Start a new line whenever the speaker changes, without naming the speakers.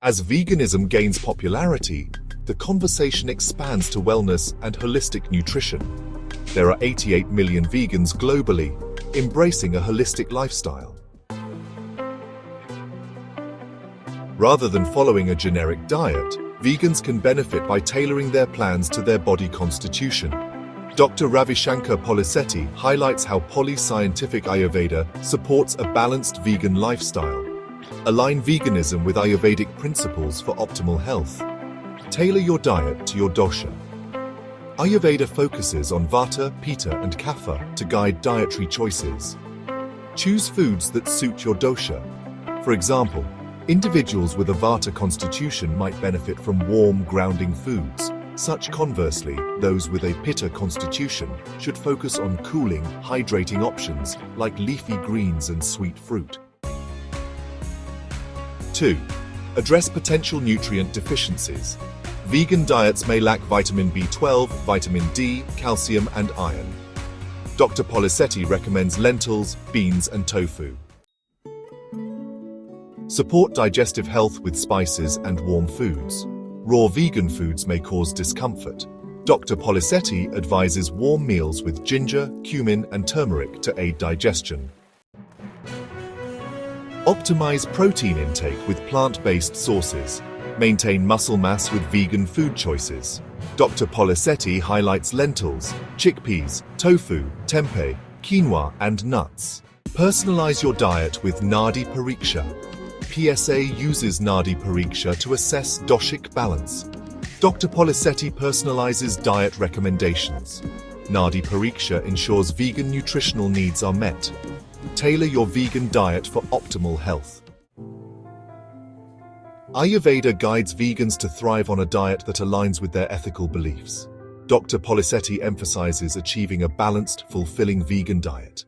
As veganism gains popularity, the conversation expands to wellness and holistic nutrition. There are 88 million vegans globally, embracing a holistic lifestyle. Rather than following a generic diet, vegans can benefit by tailoring their plans to their body constitution. Dr. Polisetty highlights how polyscientific Ayurveda supports a balanced vegan lifestyle. Align veganism with Ayurvedic principles for optimal health. Tailor your diet to your dosha. Ayurveda focuses on Vata, Pitta, and Kapha to guide dietary choices. Choose foods that suit your dosha. For example, individuals with a Vata constitution might benefit from warm, grounding foods. Conversely, those with a Pitta constitution should focus on cooling, hydrating options like leafy greens and sweet fruit. 2. Address potential nutrient deficiencies. Vegan diets may lack vitamin B12, vitamin D, calcium, and iron. Dr. Polisetty recommends lentils, beans, and tofu. Support digestive health with spices and warm foods. Raw vegan foods may cause discomfort. Dr. Polisetty advises warm meals with ginger, cumin, and turmeric to aid digestion. Optimize protein intake with plant-based sources. Maintain muscle mass with vegan food choices. Dr. Polisetty highlights lentils, chickpeas, tofu, tempeh, quinoa, and nuts. Personalize your diet with Naadi Pareeksha. PSA uses Naadi Pareeksha to assess doshic balance. Dr. Polisetty personalizes diet recommendations. Naadi Pareeksha ensures vegan nutritional needs are met. Tailor your vegan diet for optimal health. Ayurveda guides vegans to thrive on a diet that aligns with their ethical beliefs. Dr. Polisetty emphasizes achieving a balanced, fulfilling vegan diet.